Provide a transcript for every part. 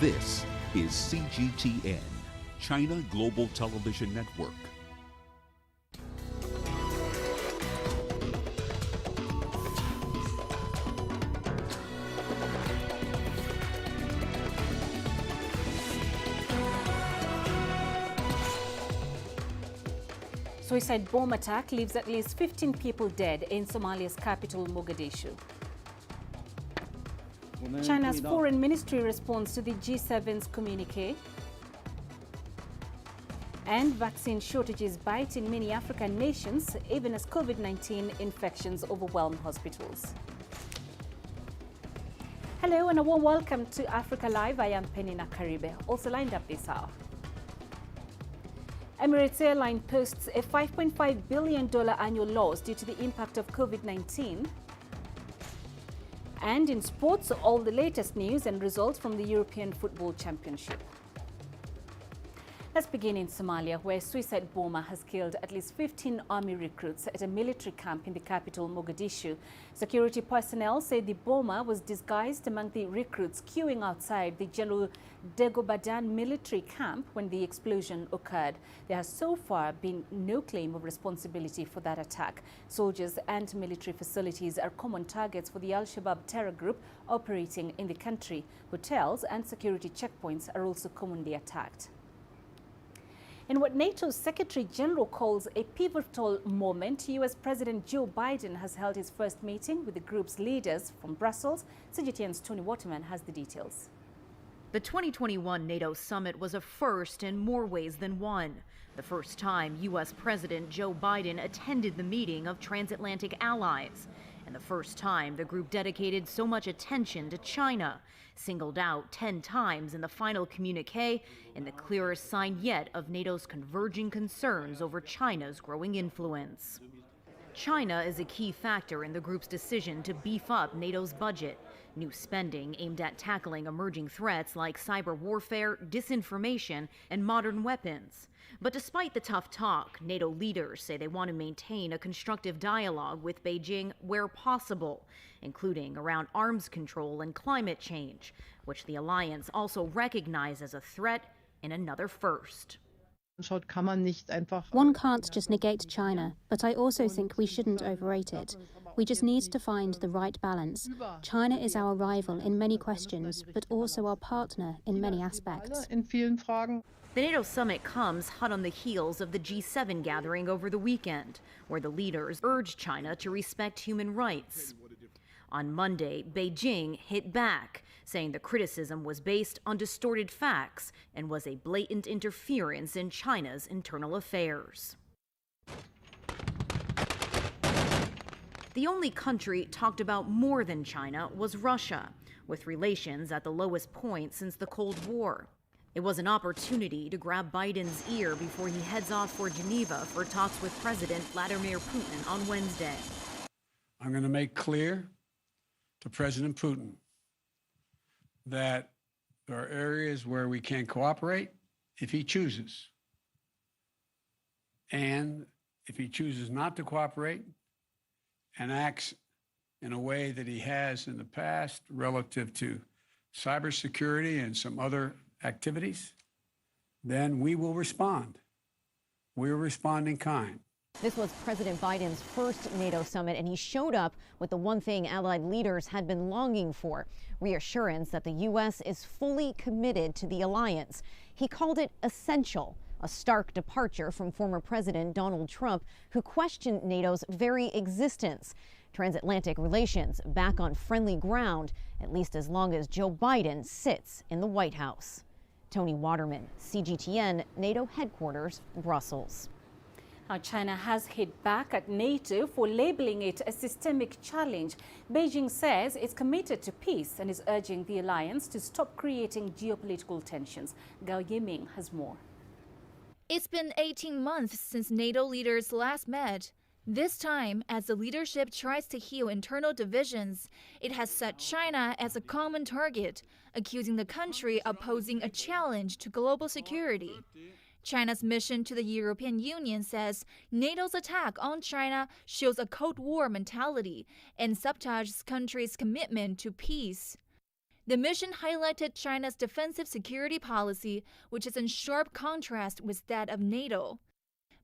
This is CGTN, China Global Television Network. Suicide bomb attack leaves at least 15 people dead in Somalia's capital, Mogadishu. China's foreign ministry responds to the G7's communique. And vaccine shortages bite in many African nations, even as COVID-19 infections overwhelm hospitals. Hello and a warm welcome to Africa Live. I am Peninah Karibe, also lined up this hour. Emirates Airline posts a $5.5 billion annual loss due to the impact of COVID-19. And in sports, all the latest news and results from the European Football Championship. Let's begin in Somalia, where a suicide bomber has killed at least 15 army recruits at a military camp in the capital, Mogadishu. Security personnel say the bomber was disguised among the recruits queuing outside the General Degobadan military camp when the explosion occurred. There has so far been no claim of responsibility for that attack. Soldiers and military facilities are common targets for the Al-Shabaab terror group operating in the country. Hotels and security checkpoints are also commonly attacked. In what NATO's Secretary General calls a pivotal moment, US President Joe Biden has held his first meeting with the group's leaders from Brussels. CGTN's Tony Waterman has the details. The 2021 NATO summit was a first in more ways than one. The first time US President Joe Biden attended the meeting of transatlantic allies. And the first time the group dedicated so much attention to China, singled out 10 times in the final communique, in the clearest sign yet of NATO's converging concerns over China's growing influence. China is a key factor in the group's decision to beef up NATO's budget. New spending aimed at tackling emerging threats like cyber warfare, disinformation, and modern weapons. But despite the tough talk, NATO leaders say they want to maintain a constructive dialogue with Beijing where possible, including around arms control and climate change, which the alliance also recognizes as a threat in another first. One can't just negate China, but I also think we shouldn't overrate it. We just need to find the right balance. China is our rival in many questions, but also our partner in many aspects. The NATO summit comes hot on the heels of the G7 gathering over the weekend, where the leaders urged China to respect human rights. On Monday, Beijing hit back, saying the criticism was based on distorted facts and was a blatant interference in China's internal affairs. The only country talked about more than China was Russia, with relations at the lowest point since the Cold War. It was an opportunity to grab Biden's ear before he heads off for Geneva for talks with President Vladimir Putin on Wednesday. I'm going to make clear to President Putin that there are areas where we can cooperate if he chooses. And if he chooses not to cooperate and acts in a way that he has in the past relative to cybersecurity and some other activities, then we will respond. We will respond in kind. This was President Biden's first NATO summit, and he showed up with the one thing allied leaders had been longing for, reassurance that the U.S. is fully committed to the alliance. He called it essential, a stark departure from former President Donald Trump, who questioned NATO's very existence. Transatlantic relations back on friendly ground, at least as long as Joe Biden sits in the White House. Tony Waterman, CGTN, NATO headquarters, Brussels. Now, China has hit back at NATO for labeling it a systemic challenge. Beijing says it's committed to peace and is urging the alliance to stop creating geopolitical tensions. Gao Yiming has more. It's been 18 months since NATO leaders last met. This time, as the leadership tries to heal internal divisions, it has set China as a common target, accusing the country of posing a challenge to global security. China's mission to the European Union says NATO's attack on China shows a Cold War mentality and sabotages country's commitment to peace. The mission highlighted China's defensive security policy, which is in sharp contrast with that of NATO.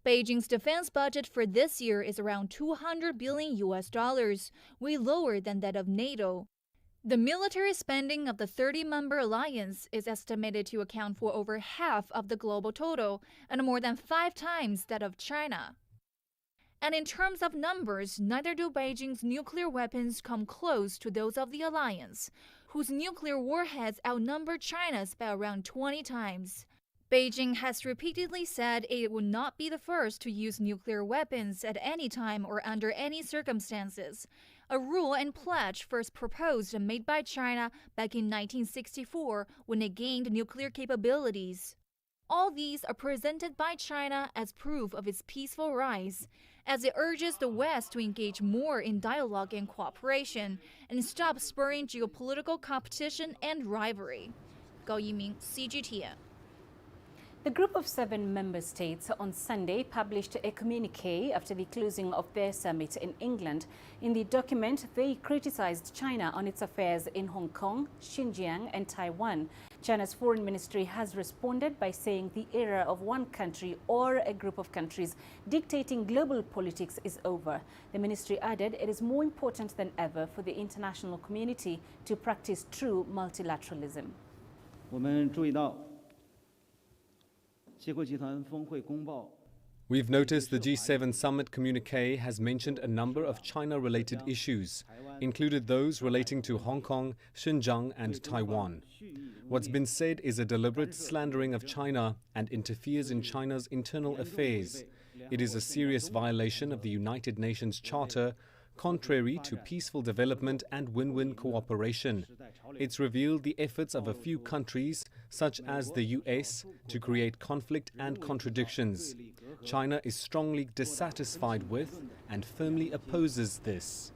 Beijing's defense budget for this year is around $200 billion, way lower than that of NATO. The military spending of the 30-member alliance is estimated to account for over half of the global total and more than 5 times that of China. And in terms of numbers, neither do Beijing's nuclear weapons come close to those of the alliance, whose nuclear warheads outnumber China's by around 20 times. Beijing has repeatedly said it would not be the first to use nuclear weapons at any time or under any circumstances, a rule and pledge first proposed and made by China back in 1964 when it gained nuclear capabilities. All these are presented by China as proof of its peaceful rise, as it urges the West to engage more in dialogue and cooperation and stop spurring geopolitical competition and rivalry. Gao Yiming, CGTN. The group of 7 member states on Sunday published a communique after the closing of their summit in England. In the document, they criticized China on its affairs in Hong Kong, Xinjiang and Taiwan. China's foreign ministry has responded by saying the era of one country or a group of countries dictating global politics is over. The ministry added it is more important than ever for the international community to practice true multilateralism. We've noticed the G7 summit communique has mentioned a number of China-related issues, included those relating to Hong Kong, Xinjiang and Taiwan. What's been said is a deliberate slandering of China and interferes in China's internal affairs. It is a serious violation of the United Nations Charter, contrary to peaceful development and win-win cooperation. It's revealed the efforts of a few countries, such as the US, to create conflict and contradictions. China is strongly dissatisfied with and firmly opposes this.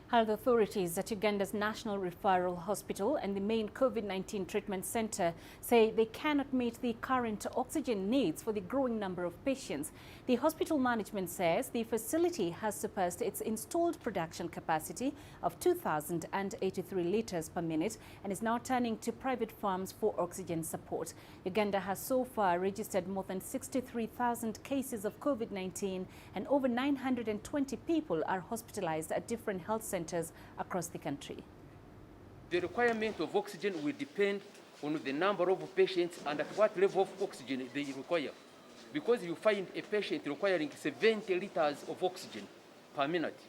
Health authorities at Uganda's National Referral Hospital and the main COVID-19 treatment center say they cannot meet the current oxygen needs for the growing number of patients. The hospital management says the facility has surpassed its installed production capacity of 2,083 litres per minute and is now turning to private firms for oxygen support. Uganda has so far registered more than 63,000 cases of COVID-19 and over 920 people are hospitalized at different health centers across the country. The requirement of oxygen will depend on the number of patients and at what level of oxygen they require. Because you find a patient requiring 70 liters of oxygen per minute,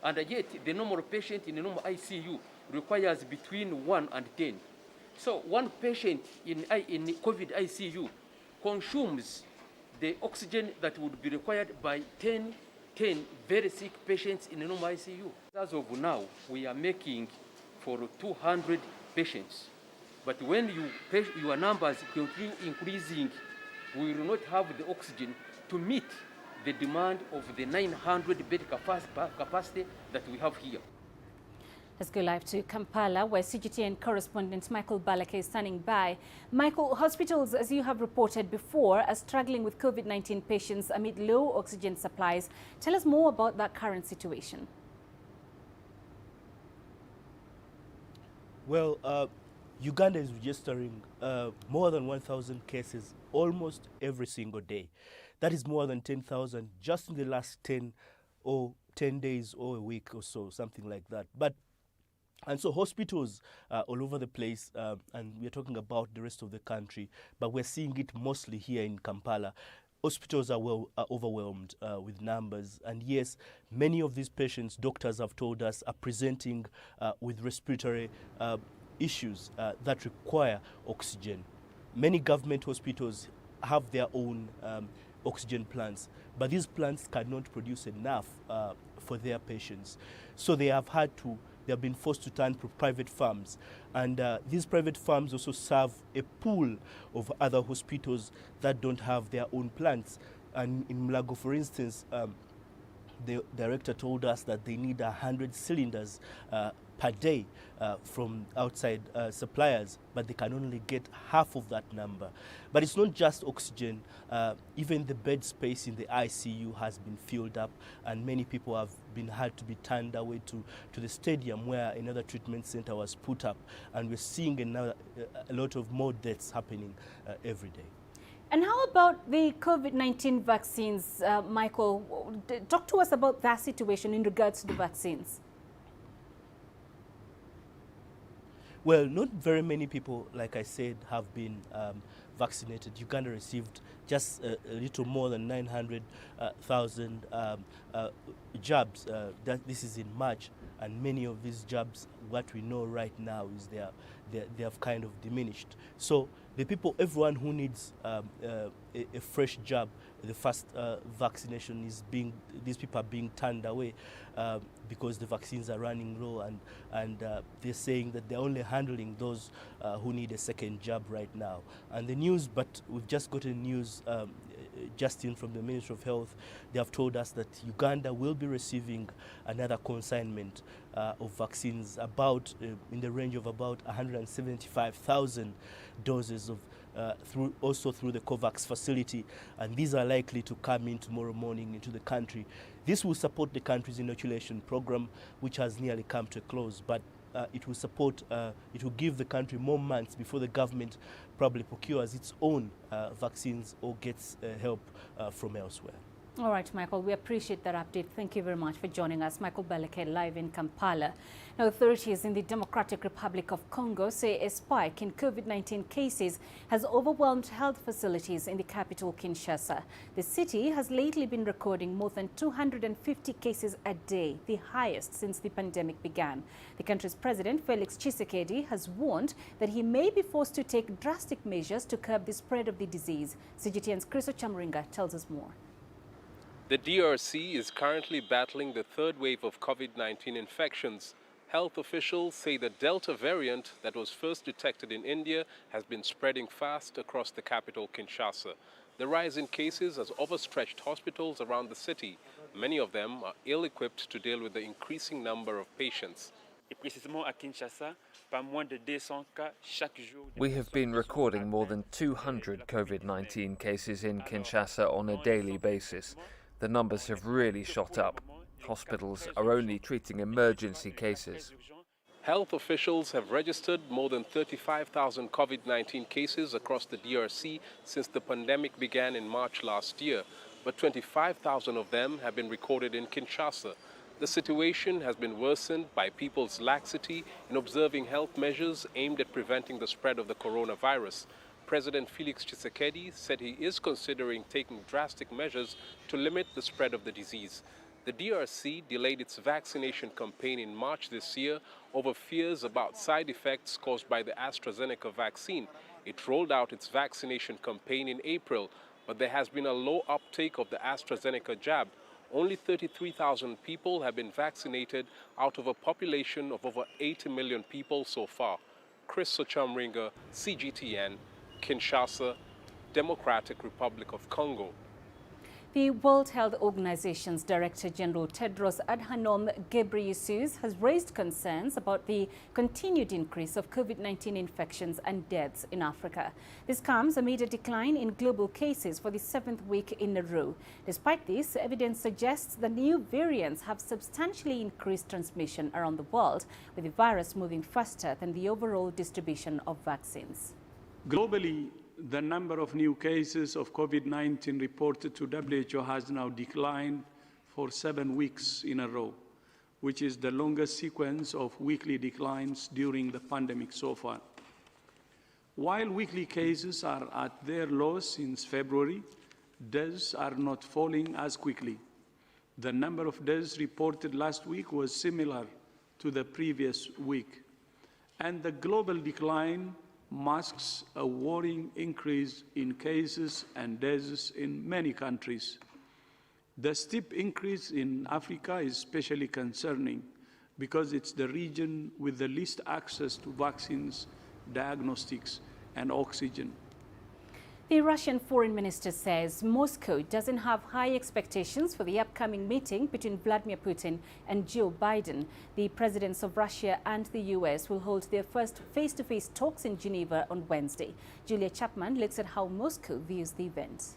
and yet the normal patient in the normal ICU requires between 1 and 10. So one patient in COVID ICU consumes the oxygen that would be required by 10 very sick patients in the normal ICU. As of now, we are making for 200 patients. But when your numbers continue increasing, we will not have the oxygen to meet the demand of the 900 bed capacity that we have here. Let's go live to Kampala, where CGTN correspondent Michael Balake is standing by. Michael, hospitals, as you have reported before, are struggling with COVID-19 patients amid low oxygen supplies. Tell us more about that current situation. Well, Uganda is registering more than 1,000 cases almost every single day. That is more than 10,000 just in the last 10 days or a week or so, something like that. And so hospitals all over the place, and we're talking about the rest of the country, but we're seeing it mostly here in Kampala. Hospitals are overwhelmed with numbers. And yes, many of these patients, doctors have told us, are presenting with respiratory issues that require oxygen. Many government hospitals have their own oxygen plants, but these plants cannot produce enough for their patients. So they have been forced to turn to private farms. And these private farms also serve a pool of other hospitals that don't have their own plants. And in Mulago, for instance, the director told us that they need 100 cylinders per day from outside suppliers, but they can only get half of that number. But it's not just oxygen. Even the bed space in the ICU has been filled up, and many people have had to be turned away to the stadium where another treatment center was put up, and we're seeing a lot of more deaths happening every day. And how about the COVID-19 vaccines, Michael? Talk to us about that situation in regards to the vaccines. Well, not very many people, like I said, have been vaccinated. Uganda received just a little more than 900,000 jabs. This is in March, and many of these jabs, what we know right now is they have kind of diminished. So the people, everyone who needs a fresh jab, the first vaccination these people are being turned away because the vaccines are running low, and they're saying that they're only handling those who need a second jab right now. And the news, but we've just gotten news just in from the Ministry of Health. They have told us that Uganda will be receiving another consignment of vaccines in the range of about 175,000 doses of through the COVAX facility, and these are likely to come in tomorrow morning into the country. This will support the country's inoculation program, which has nearly come to a close, but it will give the country more months before the government probably procures its own vaccines or gets help from elsewhere. All right, Michael, we appreciate that update. Thank you very much for joining us. Michael Beleke, live in Kampala. Now, authorities in the Democratic Republic of Congo say a spike in COVID-19 cases has overwhelmed health facilities in the capital, Kinshasa. The city has lately been recording more than 250 cases a day, the highest since the pandemic began. The country's president, Felix Tshisekedi, has warned that he may be forced to take drastic measures to curb the spread of the disease. CGTN's Chris Ochamringa tells us more. The DRC is currently battling the third wave of COVID-19 infections. Health officials say the Delta variant that was first detected in India has been spreading fast across the capital, Kinshasa. The rise in cases has overstretched hospitals around the city. Many of them are ill-equipped to deal with the increasing number of patients. We have been recording more than 200 COVID-19 cases in Kinshasa on a daily basis. The numbers have really shot up. Hospitals are only treating emergency cases. Health officials have registered more than 35,000 COVID-19 cases across the DRC since the pandemic began in March last year, but 25,000 of them have been recorded in Kinshasa. The situation has been worsened by people's laxity in observing health measures aimed at preventing the spread of the coronavirus. President Felix Tshisekedi said he is considering taking drastic measures to limit the spread of the disease. The DRC delayed its vaccination campaign in March this year over fears about side effects caused by the AstraZeneca vaccine. It rolled out its vaccination campaign in April, but there has been a low uptake of the AstraZeneca jab. Only 33,000 people have been vaccinated out of a population of over 80 million people so far. Chris Ochamringa, CGTN, Kinshasa, Democratic Republic of Congo. The World Health Organization's Director General Tedros Adhanom Ghebreyesus has raised concerns about the continued increase of COVID-19 infections and deaths in Africa. This comes amid a decline in global cases for the 7th week in a row. Despite this, evidence suggests the new variants have substantially increased transmission around the world, with the virus moving faster than the overall distribution of vaccines. Globally, the number of new cases of COVID-19 reported to WHO has now declined for 7 weeks in a row, which is the longest sequence of weekly declines during the pandemic so far. While weekly cases are at their lowest since February, deaths are not falling as quickly. The number of deaths reported last week was similar to the previous week, and the global decline masks a worrying increase in cases and deaths in many countries. The steep increase in Africa is especially concerning because it's the region with the least access to vaccines, diagnostics, and oxygen. The Russian foreign minister says Moscow doesn't have high expectations for the upcoming meeting between Vladimir Putin and Joe Biden. The presidents of Russia and the US will hold their first face-to-face talks in Geneva on Wednesday. Julia Chapman looks at how Moscow views the event.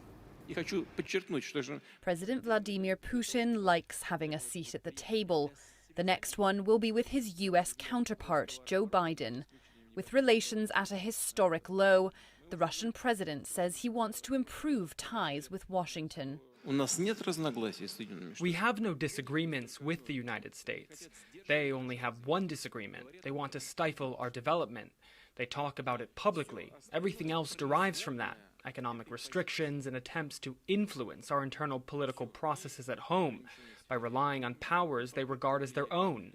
President Vladimir Putin likes having a seat at the table. The next one will be with his US counterpart, Joe Biden. With relations at a historic low, the Russian president says he wants to improve ties with Washington. We have no disagreements with the United States. They only have one disagreement. They want to stifle our development. They talk about it publicly. Everything else derives from that. Economic restrictions and attempts to influence our internal political processes at home by relying on powers they regard as their own.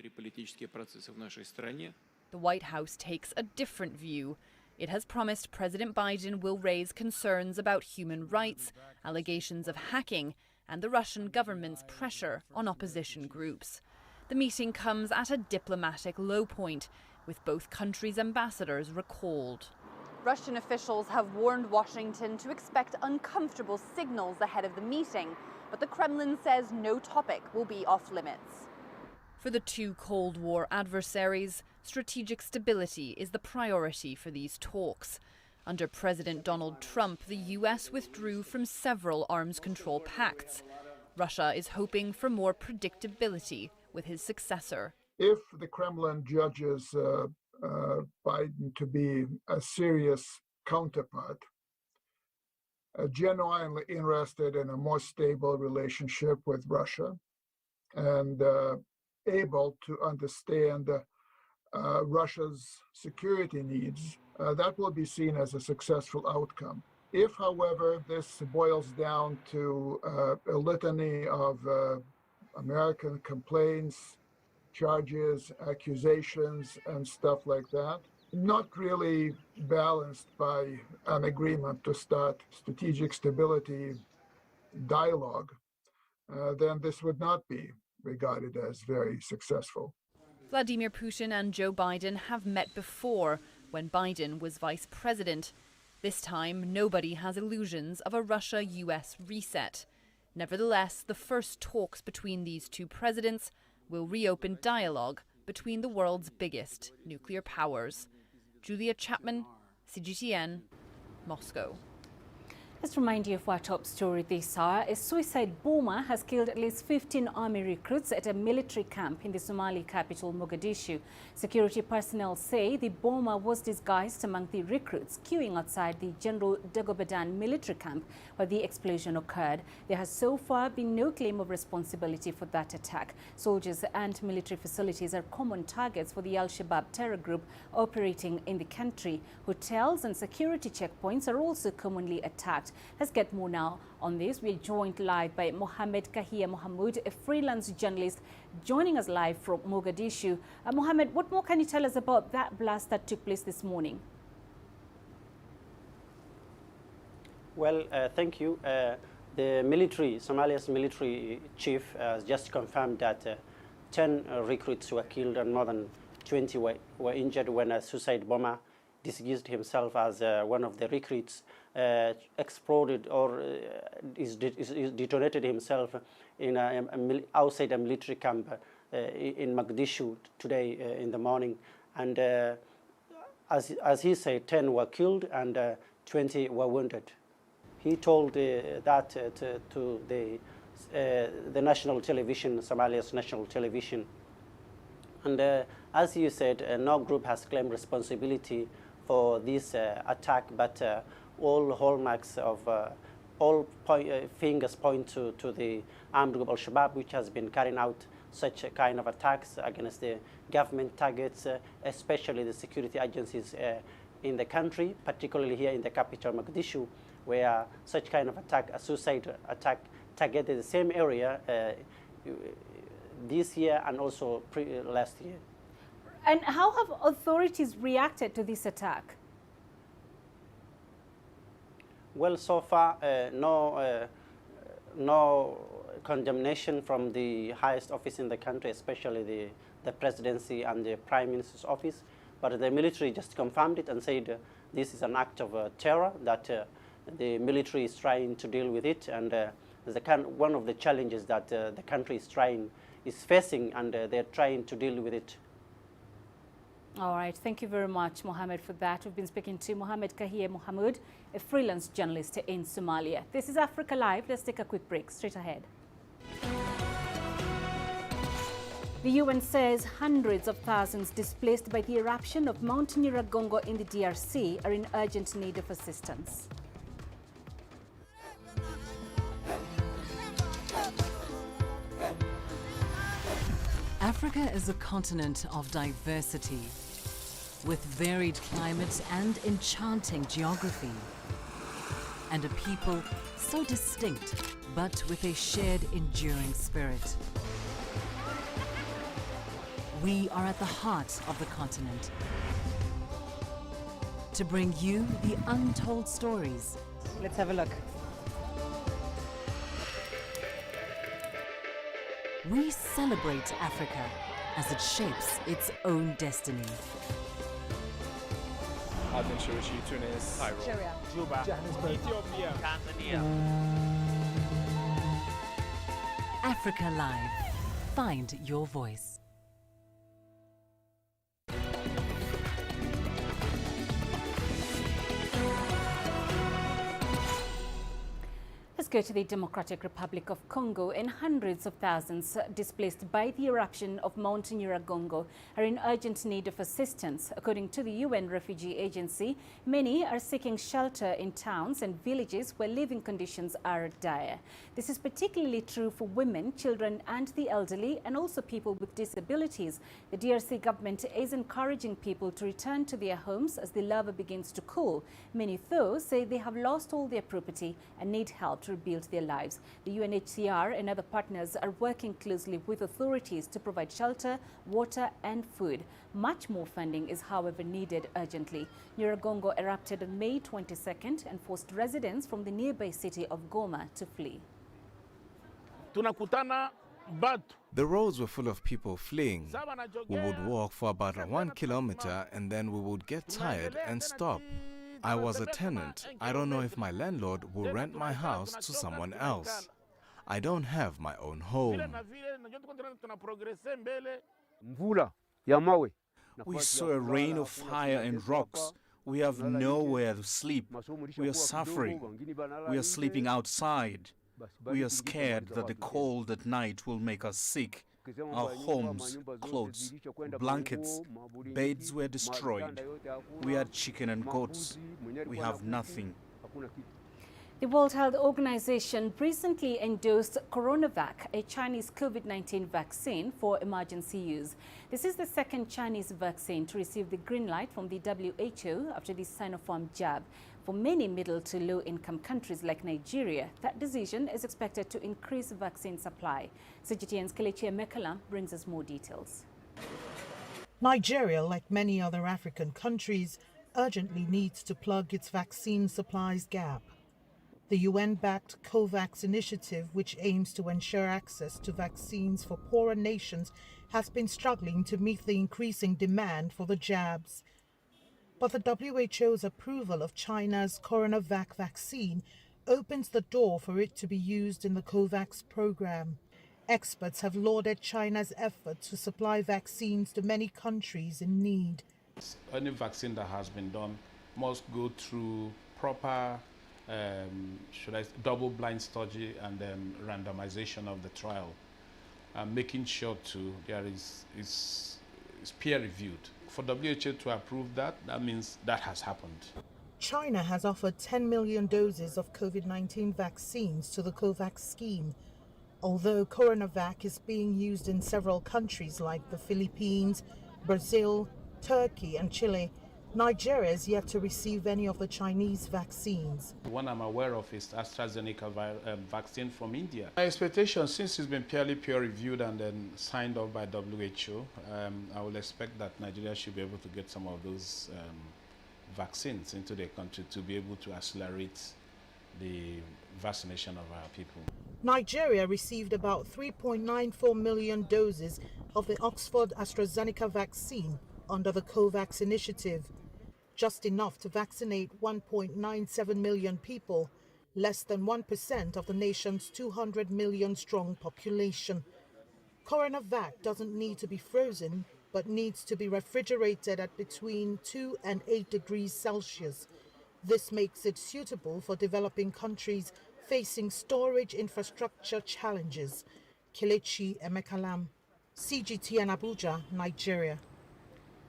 The White House takes a different view. It has promised President Biden will raise concerns about human rights, allegations of hacking, and the Russian government's pressure on opposition groups. The meeting comes at a diplomatic low point, with both countries' ambassadors recalled. Russian officials have warned Washington to expect uncomfortable signals ahead of the meeting, but the Kremlin says no topic will be off limits. For the two Cold War adversaries, strategic stability is the priority for these talks. Under President Donald Trump, the US withdrew from several arms control pacts. Russia is hoping for more predictability with his successor. If the Kremlin judges Biden to be a serious counterpart, genuinely interested in a more stable relationship with Russia, and able to understand Russia's security needs, that will be seen as a successful outcome. If, however, this boils down to a litany of American complaints, charges, accusations, and stuff like that, not really balanced by an agreement to start strategic stability dialogue, then this would not be regarded as very successful. Vladimir Putin and Joe Biden have met before, when Biden was vice president. This time, nobody has illusions of a Russia-US reset. Nevertheless, the first talks between these two presidents will reopen dialogue between the world's biggest nuclear powers. Julia Chapman, CGTN, Moscow. Let's remind you of our top story this hour. A suicide bomber has killed at least 15 army recruits at a military camp in the Somali capital, Mogadishu. Security personnel say the bomber was disguised among the recruits queuing outside the General Dagobadan military camp where the explosion occurred. There has so far been no claim of responsibility for that attack. Soldiers and military facilities are common targets for the Al-Shabaab terror group operating in the country. Hotels and security checkpoints are also commonly attacked. Let's get more now on this. We're joined live by Mohammed Kahia Mohamud, a freelance journalist, joining us live from Mogadishu. Mohammed, what more can you tell us about that blast that took place this morning? Well, thank you. The military, Somalia's military chief has just confirmed that 10 recruits were killed and more than 20 were injured when a suicide bomber disguised himself as one of the recruits exploded or is detonated himself in outside a military camp in Mogadishu today in the morning. And as he said, 10 were killed and 20 were wounded. He told that to the national television, Somalia's national television. And as you said, no group has claimed responsibility for this attack, but all hallmarks of all fingers point to the armed group Al-Shabaab, which has been carrying out such a kind of attacks against the government targets, especially the security agencies in the country, particularly here in the capital, Mogadishu, where such kind of attack, a suicide attack, targeted the same area this year and also last year. And how have authorities reacted to this attack? Well, so far, no condemnation from the highest office in the country, especially the presidency and the prime minister's office. But the military just confirmed it and said this is an act of terror that The military is trying to deal with it, and one of the challenges that the country is facing, and they're trying to deal with it. All right, thank you very much, Mohammed, for that. We've been speaking to Mohammed Kahie Mohamud, a freelance journalist in Somalia. This is Africa Live. Let's take a quick break. Straight ahead. The UN says hundreds of thousands displaced by the eruption of Mount Nyiragongo in the DRC are in urgent need of assistance. Africa is a continent of diversity, with varied climates and enchanting geography, and a people so distinct, but with a shared enduring spirit. We are at the heart of the continent to bring you the untold stories. Let's have a look. We celebrate Africa as it shapes its own destiny. Aden, Tunis, Cairo, Juba, Johannesburg, Ethiopia, Tanzania. Africa Live. Find your voice. Let's go to the Democratic Republic of Congo, and hundreds of thousands displaced by the eruption of Mount Nyiragongo are in urgent need of assistance. According to the UN Refugee Agency, many are seeking shelter in towns and villages where living conditions are dire. This is particularly true for women, children and the elderly, and also people with disabilities. The DRC government is encouraging people to return to their homes as the lava begins to cool. Many, though, say they have lost all their property and need help to rebuild their lives. The UNHCR and other partners are working closely with authorities to provide shelter, water and food. Much more funding is, however, needed urgently. Nyiragongo erupted on May 22nd and forced residents from the nearby city of Goma to flee. The roads were full of people fleeing. We would walk for about 1 kilometer and then we would get tired and stop. I was a tenant. I don't know if my landlord will rent my house to someone else. I don't have my own home. We saw a rain of fire and rocks. We have nowhere to sleep. We are suffering. We are sleeping outside. We are scared that the cold at night will make us sick. Our homes, clothes, blankets, beds were destroyed. We had chicken and goats. We have nothing. The World Health Organization recently endorsed CoronaVac, a Chinese COVID-19 vaccine for emergency use. This is the second Chinese vaccine to receive the green light from the WHO after the Sinopharm jab. For many middle to low-income countries like Nigeria, that decision is expected to increase vaccine supply. CGTN's Kelechi Emekala brings us more details. Nigeria, like many other African countries, urgently needs to plug its vaccine supplies gap. The UN-backed COVAX initiative, which aims to ensure access to vaccines for poorer nations, has been struggling to meet the increasing demand for the jabs. But the WHO's approval of China's CoronaVac vaccine opens the door for it to be used in the COVAX program. Experts have lauded China's effort to supply vaccines to many countries in need. Any vaccine that has been done must go through proper double-blind study and randomization of the trial, making sure there is peer-reviewed. For WHO to approve that, that means that has happened. China has offered 10 million doses of COVID-19 vaccines to the COVAX scheme. Although CoronaVac is being used in several countries like the Philippines, Brazil, Turkey and Chile, Nigeria is yet to receive any of the Chinese vaccines. The one I'm aware of is AstraZeneca vaccine from India. My expectation, since it's been peer-reviewed and then signed off by WHO, I will expect that Nigeria should be able to get some of those vaccines into their country to be able to accelerate the vaccination of our people. Nigeria received about 3.94 million doses of the Oxford AstraZeneca vaccine under the COVAX initiative. just enough to vaccinate 1.97 million people, less than 1% of the nation's 200 million strong population. CoronaVac doesn't need to be frozen, but needs to be refrigerated at between 2 and 8 degrees Celsius. This makes it suitable for developing countries facing storage infrastructure challenges. Kelechi Emekalam, CGTN Abuja, Nigeria.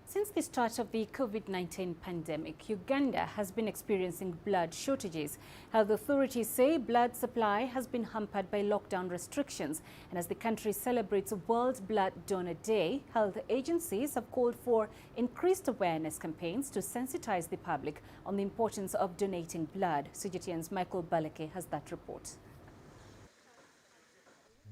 Since the start of the COVID-19 pandemic, Uganda has been experiencing blood shortages. Health authorities say blood supply has been hampered by lockdown restrictions. And as the country celebrates World Blood Donor Day, health agencies have called for increased awareness campaigns to sensitize the public on the importance of donating blood. CGTN's Michael Baleke has that report.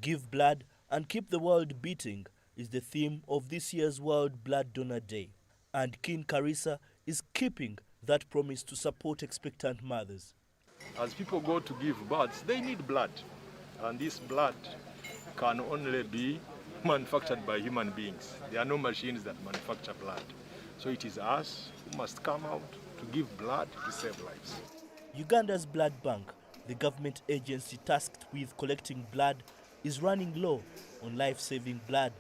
Give blood and keep the world beating is the theme of this year's World Blood Donor Day. And King Karisa is keeping that promise to support expectant mothers. As people go to give birth, they need blood. And this blood can only be manufactured by human beings. There are no machines that manufacture blood. So it is us who must come out to give blood to save lives. Uganda's blood bank, the government agency tasked with collecting blood, is running low on life-saving blood.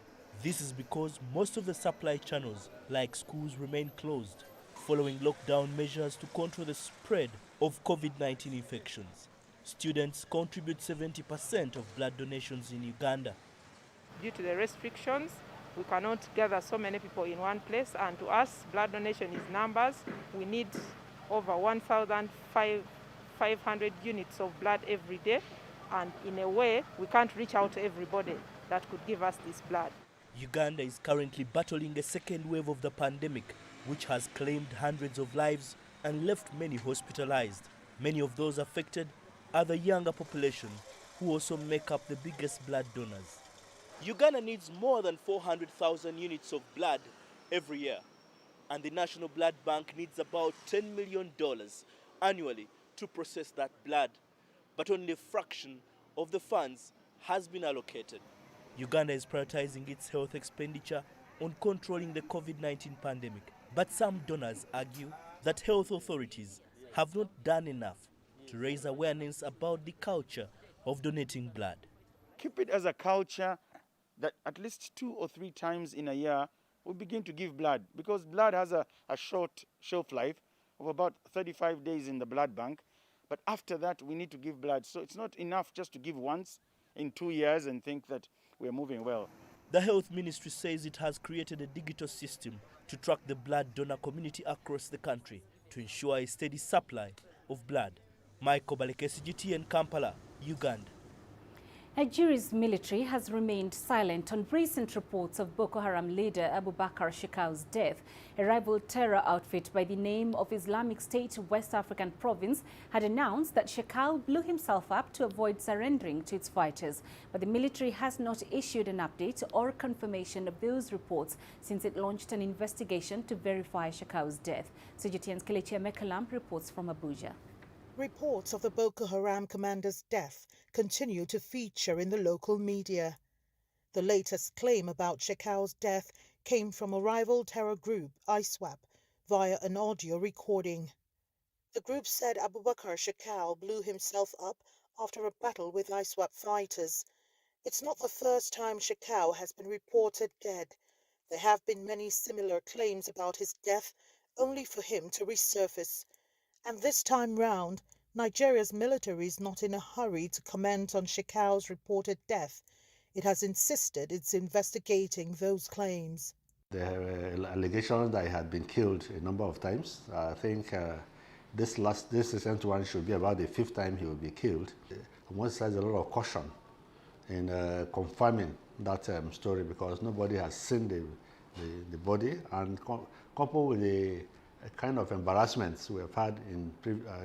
This is because most of the supply channels, like schools, remain closed, following lockdown measures to control the spread of COVID-19 infections. Students contribute 70% of blood donations in Uganda. Due to the restrictions, we cannot gather so many people in one place, and to us, blood donation is numbers. We need over 1,500 units of blood every day, and in a way, we can't reach out to everybody that could give us this blood. Uganda is currently battling a second wave of the pandemic, which has claimed hundreds of lives and left many hospitalized. Many of those affected are the younger population, who also make up the biggest blood donors. Uganda needs more than 400,000 units of blood every year, and the National Blood Bank needs about $10 million annually to process that blood. But only a fraction of the funds has been allocated. Uganda is prioritizing its health expenditure on controlling the COVID-19 pandemic. But some donors argue that health authorities have not done enough to raise awareness about the culture of donating blood. Keep it as a culture that at least 2 or 3 times in a year we begin to give blood, because blood has a short shelf life of about 35 days in the blood bank. But after that, we need to give blood. So it's not enough just to give once in 2 years and think that we're moving well. The Health Ministry says it has created a digital system to track the blood donor community across the country to ensure a steady supply of blood. Michael Baleke, CGTN, Kampala, Uganda. Nigeria's military has remained silent on recent reports of Boko Haram leader Abubakar Shekau's death. A rival terror outfit by the name of Islamic State West African Province had announced that Shekau blew himself up to avoid surrendering to its fighters. But the military has not issued an update or confirmation of those reports since it launched an investigation to verify Shekau's death. CGTN's Kelechi Emekalam reports from Abuja. Reports of the Boko Haram commander's death continue to feature in the local media. The latest claim about Shekau's death came from a rival terror group, ISWAP, via an audio recording. The group said Abubakar Shekau blew himself up after a battle with ISWAP fighters. It's not the first time Shekau has been reported dead. There have been many similar claims about his death, only for him to resurface. And this time round, Nigeria's military is not in a hurry to comment on Shekau's reported death. It has insisted it's investigating those claims. There were allegations that he had been killed a number of times. I think this recent one should be about the 5th time he will be killed. One says a lot of caution in confirming that story, because nobody has seen the body, and coupled with the kind of embarrassments we have had in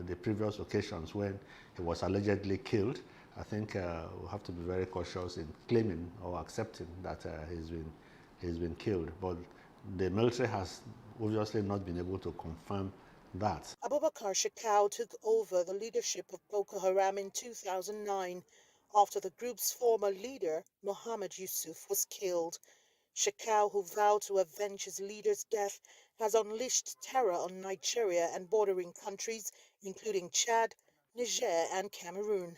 the previous occasions when he was allegedly killed. I think we'll have to be very cautious in claiming or accepting that he's been killed. But the military has obviously not been able to confirm that. Abubakar Shekau took over the leadership of Boko Haram in 2009 after the group's former leader, Mohammed Yusuf, was killed. Shekau, who vowed to avenge his leader's death, has unleashed terror on Nigeria and bordering countries, including Chad, Niger, and Cameroon.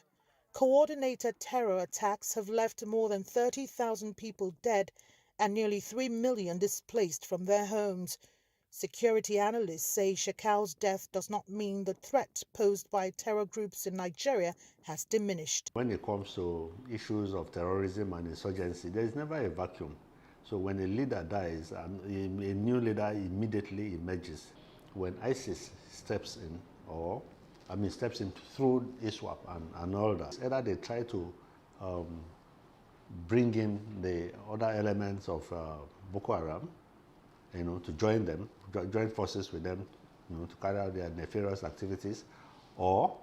Coordinated terror attacks have left more than 30,000 people dead and nearly 3 million displaced from their homes. Security analysts say Shekau's death does not mean the threat posed by terror groups in Nigeria has diminished. When it comes to issues of terrorism and insurgency, there is never a vacuum. So when a leader dies, a new leader immediately emerges. When ISIS steps in, steps in through ISWAP and all that, either they try to bring in the other elements of Boko Haram, to join them, join forces with them, to carry out their nefarious activities, or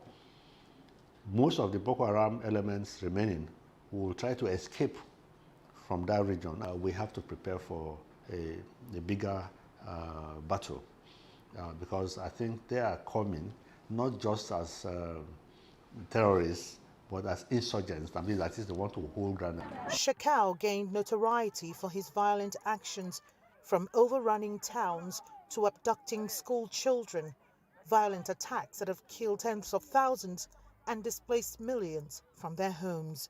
most of the Boko Haram elements remaining will try to escape from that region. We have to prepare for a bigger battle because I think they are coming not just as terrorists, but as insurgents. That means that is they want to hold ground. Shekau gained notoriety for his violent actions, from overrunning towns to abducting school children, violent attacks that have killed tens of thousands and displaced millions from their homes.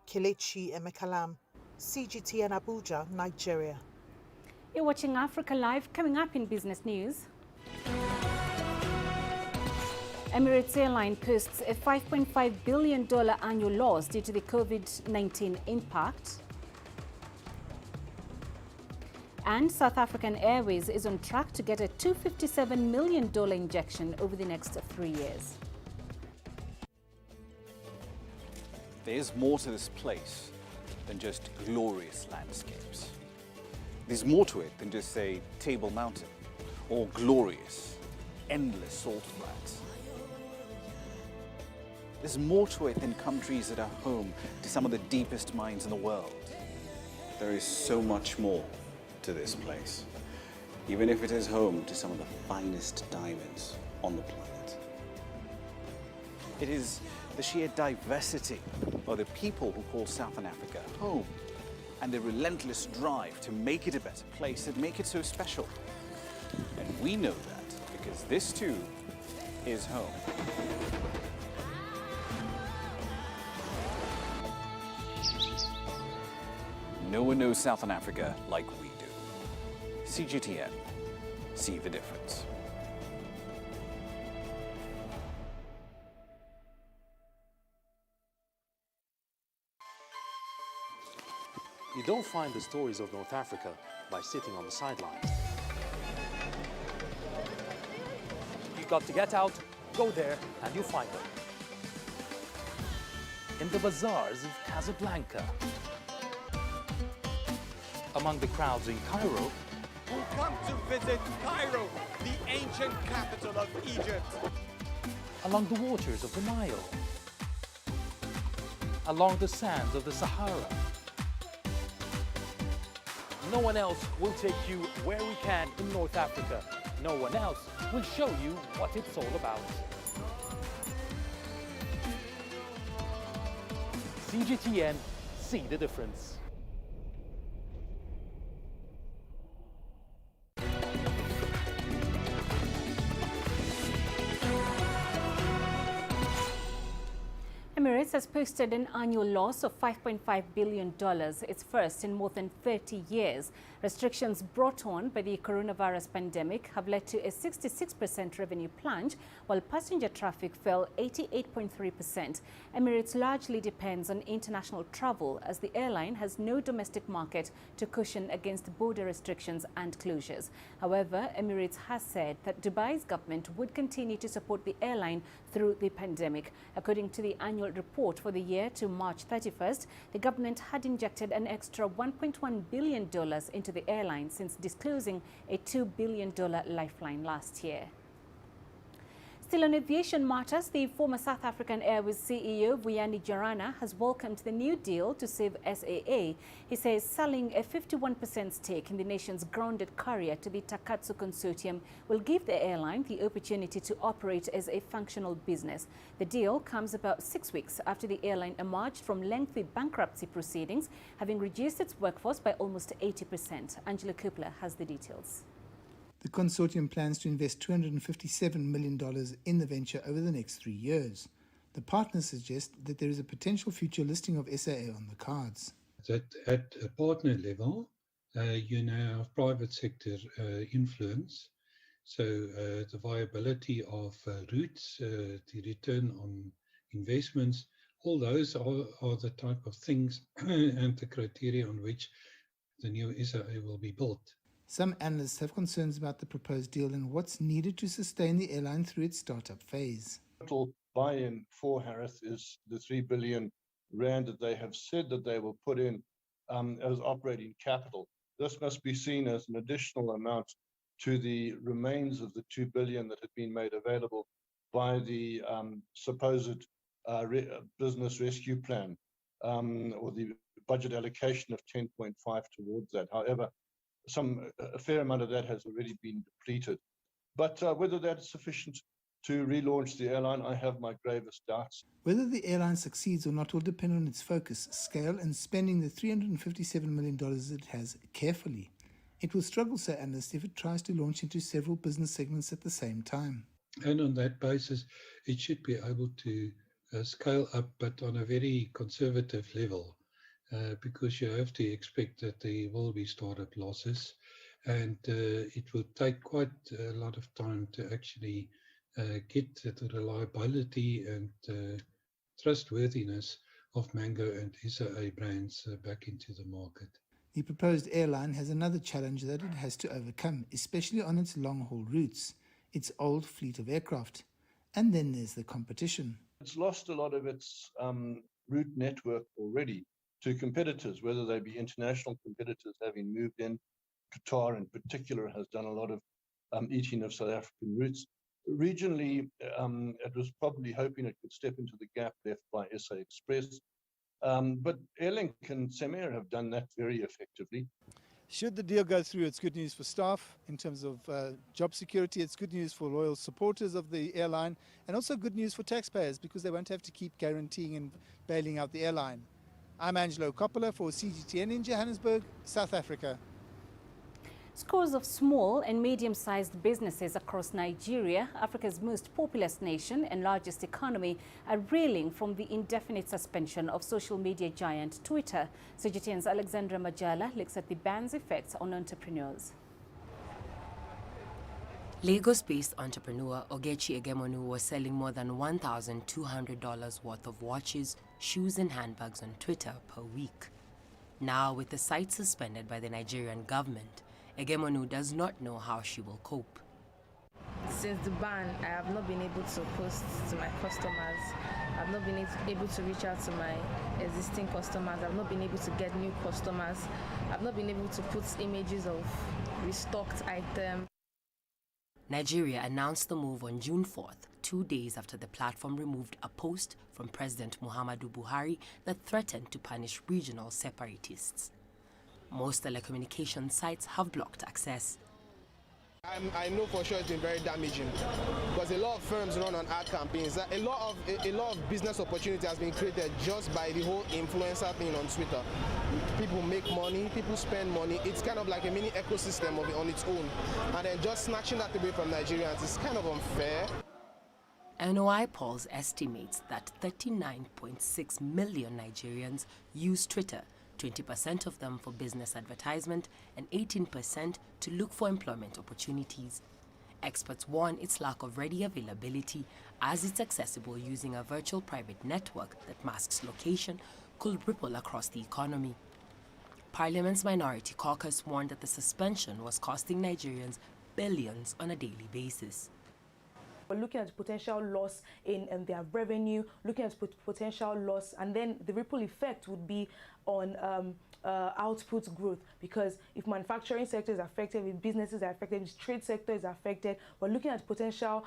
Kelechi Emekalam, CGTN Abuja, Nigeria. You're watching Africa Live. Coming up in business news. Emirates Airline posts a $5.5 billion annual loss due to the COVID-19 impact. And South African Airways is on track to get a $257 million injection over the next 3 years. There's more to this place than just glorious landscapes. There's more to it than just, say, Table Mountain or glorious, endless salt flats. There's more to it than countries that are home to some of the deepest mines in the world. There is so much more to this place, even if it is home to some of the finest diamonds on the planet. It is the sheer diversity of the people who call Southern Africa home and the relentless drive to make it a better place that make it so special. And we know that because this too is home. No one knows Southern Africa like we do. CGTN, see the difference. You don't find the stories of North Africa by sitting on the sidelines. You've got to get out, go there, and you'll find them. In the bazaars of Casablanca, among the crowds in Cairo, who come to visit Cairo, the ancient capital of Egypt. Along the waters of the Nile, along the sands of the Sahara. No one else will take you where we can in North Africa. No one else will show you what it's all about. CGTN, see the difference. Emirates has posted an annual loss of $5.5 billion, its first in more than 30 years. Restrictions brought on by the coronavirus pandemic have led to a 66% revenue plunge, while passenger traffic fell 88.3%. Emirates largely depends on international travel, as the airline has no domestic market to cushion against border restrictions and closures. However, Emirates has said that Dubai's government would continue to support the airline through the pandemic. According to the annual report for the year to March 31st, the government had injected an extra $1.1 billion into the airline since disclosing a $2 billion lifeline last year. Still on aviation matters, the former South African Airways CEO Vuyani Jarana has welcomed the new deal to save SAA. He says selling a 51% stake in the nation's grounded carrier to the Takatsu consortium will give the airline the opportunity to operate as a functional business. The deal comes about 6 weeks after the airline emerged from lengthy bankruptcy proceedings, having reduced its workforce by almost 80%. Angela Kupler has the details. The consortium plans to invest $257 million in the venture over the next 3 years. The partners suggest that there is a potential future listing of SAA on the cards. That at a partner level, you now have private sector influence. So the viability of routes, the return on investments, all those are the type of things and the criteria on which the new SAA will be built. Some analysts have concerns about the proposed deal and what's needed to sustain the airline through its startup phase. Total buy-in for Harris is the 3 billion rand that they have said that they will put in as operating capital. This must be seen as an additional amount to the remains of the 2 billion that had been made available by the supposed business rescue plan, or the budget allocation of 10.5 towards that. However, a fair amount of that has already been depleted. But whether that's sufficient to relaunch the airline, I have my gravest doubts. Whether the airline succeeds or not will depend on its focus, scale and spending the $357 million it has carefully. It will struggle, say analysts, if it tries to launch into several business segments at the same time. And on that basis, it should be able to scale up, but on a very conservative level. Because you have to expect that there will be startup losses, and it will take quite a lot of time to actually get the reliability and trustworthiness of Mango and SAA brands back into the market. The proposed airline has another challenge that it has to overcome, especially on its long-haul routes, its old fleet of aircraft. And then there's the competition. It's lost a lot of its route network already to competitors, whether they be international competitors having moved in. Qatar in particular has done a lot of eating of South African routes. Regionally, it was probably hoping it could step into the gap left by SA Express. But Airlink and Semair have done that very effectively. Should the deal go through, it's good news for staff in terms of job security. It's good news for loyal supporters of the airline, and also good news for taxpayers because they won't have to keep guaranteeing and bailing out the airline. I'm Angelo Coppola for CGTN in Johannesburg, South Africa. Scores of small and medium-sized businesses across Nigeria, Africa's most populous nation and largest economy, are reeling from the indefinite suspension of social media giant Twitter. CGTN's Alexandra Majala looks at the ban's effects on entrepreneurs. Lagos-based entrepreneur Ogechi Egemonu was selling more than $1,200 worth of watches, shoes and handbags on Twitter per week. Now, with the site suspended by the Nigerian government, Egemonu does not know how she will cope. Since the ban, I have not been able to post to my customers. I've not been able to reach out to my existing customers. I've not been able to get new customers. I've not been able to put images of restocked items. Nigeria announced the move on June 4th, 2 days after the platform removed a post from President Muhammadu Buhari that threatened to punish regional separatists. Most telecommunication sites have blocked access. I know for sure it's been very damaging because a lot of firms run on ad campaigns. A lot of business opportunity has been created just by the whole influencer thing on Twitter. People make money, people spend money. It's kind of like a mini ecosystem on its own. And then just snatching that away from Nigerians is kind of unfair. NOI polls estimates that 39.6 million Nigerians use Twitter, 20% of them for business advertisement and 18% to look for employment opportunities. Experts warn its lack of ready availability, as it's accessible using a virtual private network that masks location, could ripple across the economy. Parliament's Minority Caucus warned that the suspension was costing Nigerians billions on a daily basis. We're looking at potential loss in their revenue, looking at potential loss, and then the ripple effect would be on output growth, because if manufacturing sector is affected, if businesses are affected, if trade sector is affected, we're looking at potential,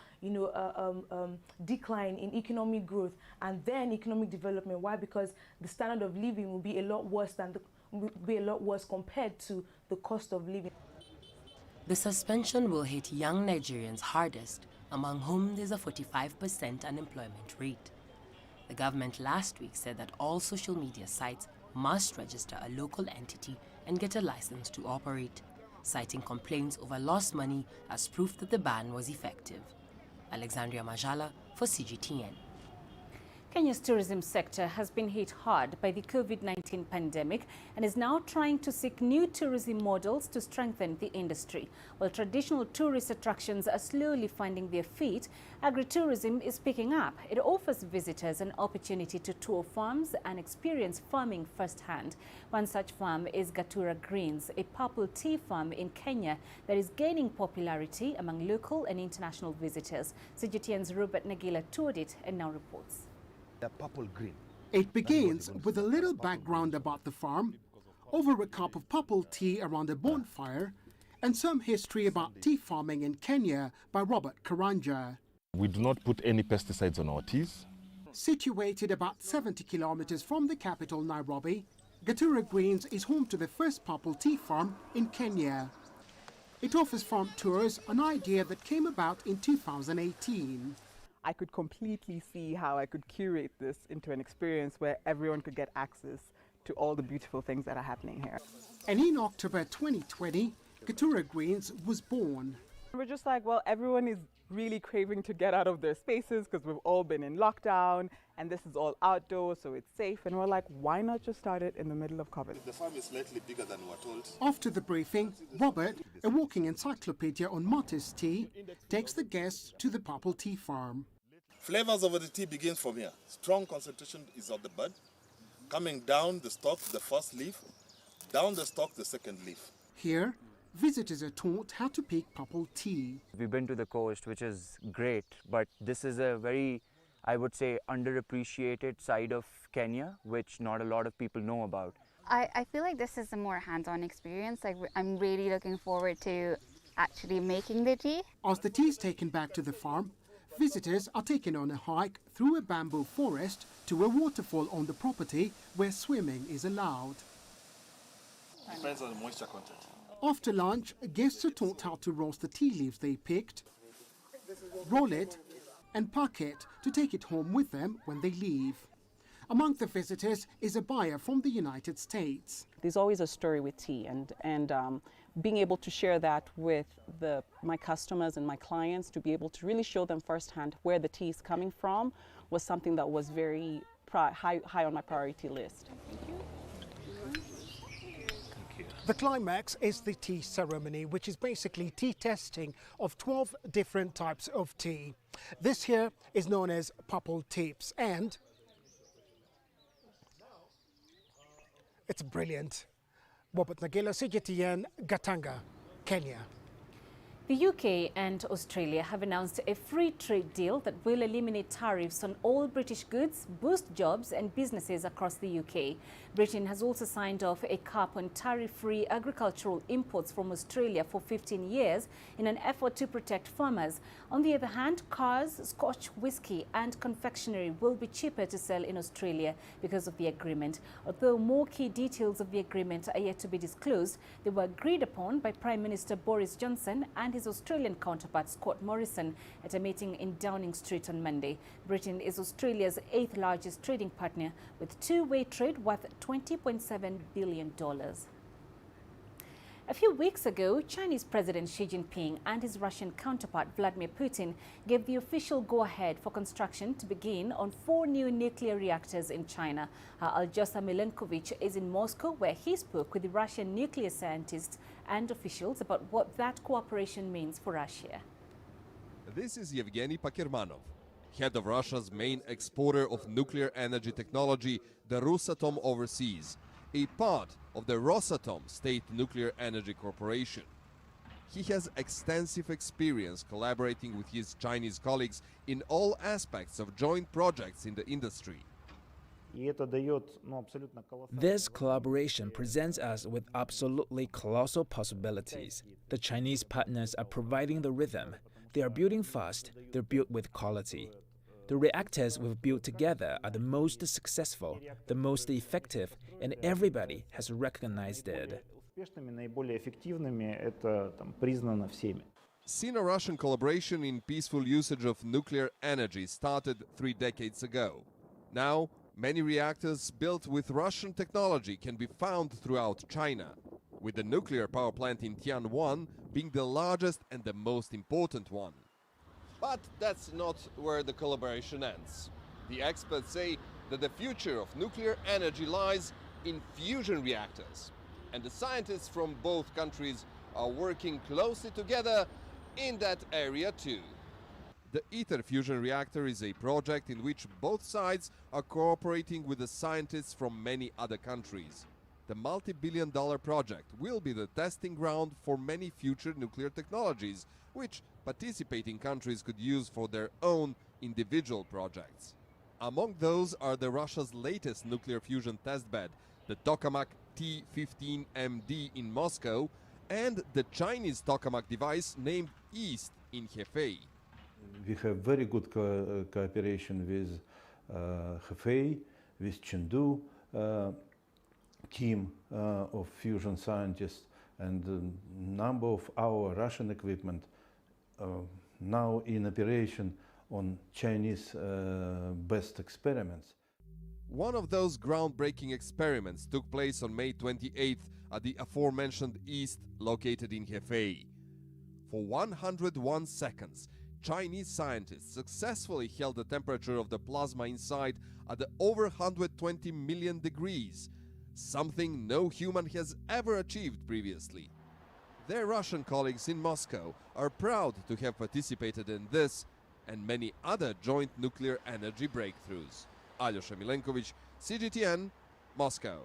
decline in economic growth and then economic development. Why? Because the standard of living will be a lot worse compared to the cost of living. The suspension will hit young Nigerians hardest, among whom there's a 45% unemployment rate. The government last week said that all social media sites must register a local entity and get a license to operate, citing complaints over lost money as proof that the ban was effective. Alexandria Majala for CGTN. Kenya's tourism sector has been hit hard by the COVID-19 pandemic and is now trying to seek new tourism models to strengthen the industry. While traditional tourist attractions are slowly finding their feet, agritourism is picking up. It offers visitors an opportunity to tour farms and experience farming firsthand. One such farm is Gatura Greens, a purple tea farm in Kenya that is gaining popularity among local and international visitors. CGTN's Robert Nagila toured it and now reports. The purple green. It begins with a little background about the farm, over a cup of purple tea around a bonfire, and some history about tea farming in Kenya by Robert Karanja. We do not put any pesticides on our teas. Situated about 70 kilometers from the capital, Nairobi, Gatura Greens is home to the first purple tea farm in Kenya. It offers farm tours, an idea that came about in 2018. I could completely see how I could curate this into an experience where everyone could get access to all the beautiful things that are happening here. And in October 2020, Gatura Greens was born. We're just like, well, everyone is really craving to get out of their spaces because we've all been in lockdown and this is all outdoors, so it's safe. And we're like, why not just start it in the middle of COVID? The farm is slightly bigger than we're told. After the briefing, Robert, a walking encyclopedia on Martis tea, takes the guests to the purple tea farm. Flavors of the tea begins from here. Strong concentration is of the bud. Coming down the stalk, the first leaf. Down the stalk, the second leaf. Here, visitors are taught how to pick purple tea. We've been to the coast, which is great, but this is a very, I would say, underappreciated side of Kenya, which not a lot of people know about. I feel like this is a more hands-on experience. Like, I'm really looking forward to actually making the tea. As the tea is taken back to the farm, visitors are taken on a hike through a bamboo forest to a waterfall on the property where swimming is allowed. Depends on the moisture content. After lunch, guests are taught how to roast the tea leaves they picked, roll it, and pack it to take it home with them when they leave. Among the visitors is a buyer from the United States. There's always a story with tea, and being able to share that with my customers and my clients, to be able to really show them firsthand where the tea is coming from, was something that was very high on my priority list. The climax is the tea ceremony, which is basically tea testing of 12 different types of tea. This here is known as purple tips, and it's brilliant. Robert Nagila, CGTN, Gatanga, Kenya. The UK and Australia have announced a free trade deal that will eliminate tariffs on all British goods, boost jobs and businesses across the UK. Britain has also signed off a cap on tariff-free agricultural imports from Australia for 15 years in an effort to protect farmers. On the other hand, cars, Scotch whisky and confectionery will be cheaper to sell in Australia because of the agreement. Although more key details of the agreement are yet to be disclosed, they were agreed upon by Prime Minister Boris Johnson and his Australian counterpart Scott Morrison at a meeting in Downing Street on Monday. Britain is Australia's 8th largest trading partner, with two-way trade worth $20.7 billion. A few weeks ago, Chinese President Xi Jinping and his Russian counterpart Vladimir Putin gave the official go-ahead for construction to begin on 4 new nuclear reactors in China. Aljosha Milenkovic is in Moscow, where he spoke with the Russian nuclear scientists and officials about what that cooperation means for Russia. This is Yevgeny Pakirmanov, head of Russia's main exporter of nuclear energy technology, the Rosatom Overseas, a part of the Rosatom State Nuclear Energy Corporation. He has extensive experience collaborating with his Chinese colleagues in all aspects of joint projects in the industry. This collaboration presents us with absolutely colossal possibilities. The Chinese partners are providing the rhythm. They are building fast, they're built with quality. The reactors we've built together are the most successful, the most effective, and everybody has recognized it. Sino-Russian collaboration in peaceful usage of nuclear energy started 3 decades ago. Now, many reactors built with Russian technology can be found throughout China, with the nuclear power plant in Tianwan being the largest and the most important one. But that's not where the collaboration ends. The experts say that the future of nuclear energy lies in fusion reactors, and the scientists from both countries are working closely together in that area too. The ITER fusion reactor is a project in which both sides are cooperating with the scientists from many other countries. The multi-billion-dollar project will be the testing ground for many future nuclear technologies, which participating countries could use for their own individual projects. Among those are the Russia's latest nuclear fusion testbed, the tokamak T-15MD in Moscow, and the Chinese tokamak device named East in Hefei. We have very good cooperation with Hefei, with Chengdu team of fusion scientists, and a number of our Russian equipment now in operation on Chinese best experiments. One of those groundbreaking experiments took place on May 28th at the aforementioned East, located in Hefei. For 101 seconds, Chinese scientists successfully held the temperature of the plasma inside at over 120 million degrees, something no human has ever achieved previously. Their Russian colleagues in Moscow are proud to have participated in this and many other joint nuclear energy breakthroughs. Alyosha Milenkovic, CGTN, Moscow.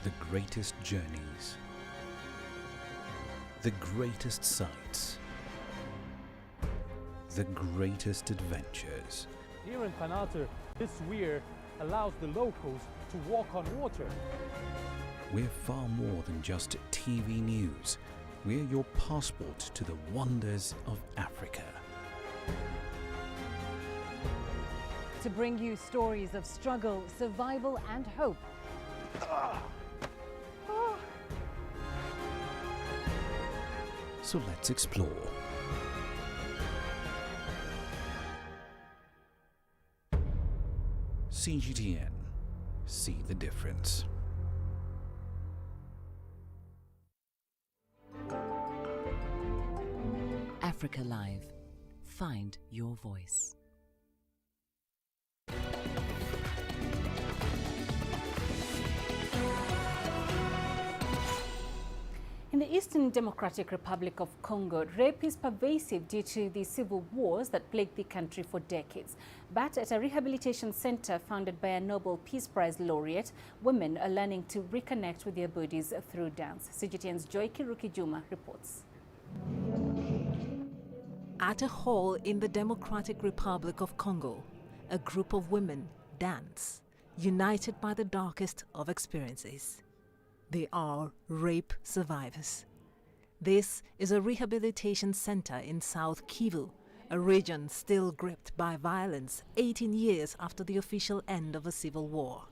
The greatest journeys, the greatest sights, the greatest adventures. Here in Peninah, this weir allows the locals to walk on water. We're far more than just TV news. We're your passport to the wonders of Africa. To bring you stories of struggle, survival and hope. So let's explore. CGTN. See the difference. Africa Live. Find your voice. In the Eastern Democratic Republic of Congo, rape is pervasive due to the civil wars that plagued the country for decades. But at a rehabilitation center founded by a Nobel Peace Prize laureate, women are learning to reconnect with their bodies through dance. CGTN's Joy Kiruki Juma reports. At a hall in the Democratic Republic of Congo, a group of women dance, united by the darkest of experiences. They are rape survivors. This is a rehabilitation center in South Kivu, a region still gripped by violence 18 years after the official end of a civil war.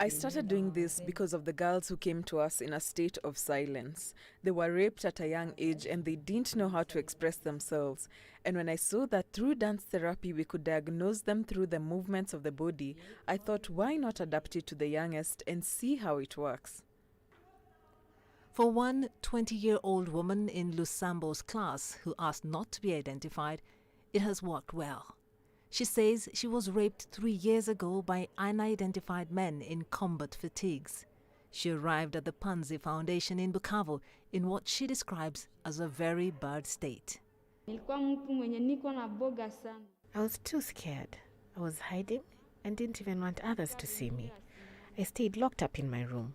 I started doing this because of the girls who came to us in a state of silence. They were raped at a young age and they didn't know how to express themselves. And when I saw that through dance therapy we could diagnose them through the movements of the body, I thought, why not adapt it to the youngest and see how it works? For one 20-year-old woman in Lusambo's class who asked not to be identified, it has worked well. She says she was raped 3 years ago by unidentified men in combat fatigues. She arrived at the Panzi Foundation in Bukavu in what she describes as a very bad state. I was too scared. I was hiding and didn't even want others to see me. I stayed locked up in my room.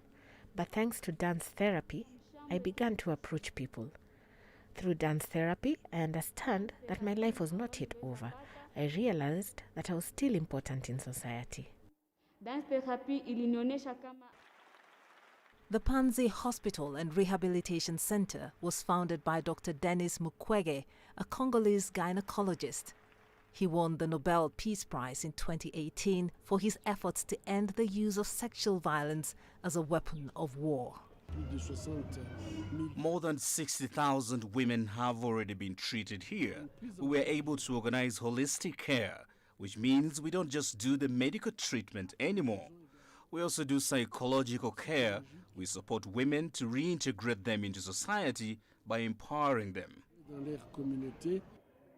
But thanks to dance therapy, I began to approach people. Through dance therapy, I understand that my life was not yet over. I realized that I was still important in society. The Panzi Hospital and Rehabilitation Center was founded by Dr. Denis Mukwege, a Congolese gynecologist. He won the Nobel Peace Prize in 2018 for his efforts to end the use of sexual violence as a weapon of war. More than 60,000 women have already been treated here. We were able to organize holistic care, which means we don't just do the medical treatment anymore. We also do psychological care. We support women to reintegrate them into society by empowering them.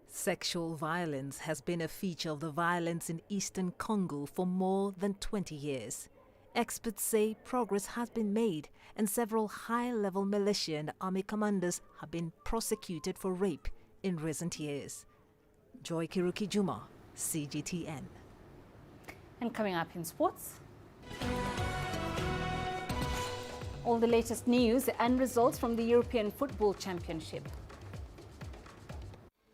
Sexual violence has been a feature of the violence in eastern Congo for more than 20 years. Experts say progress has been made and several high-level militia and army commanders have been prosecuted for rape in recent years. Joy Kiruki Juma, CGTN. And coming up in sports, all the latest news and results from the European Football Championship.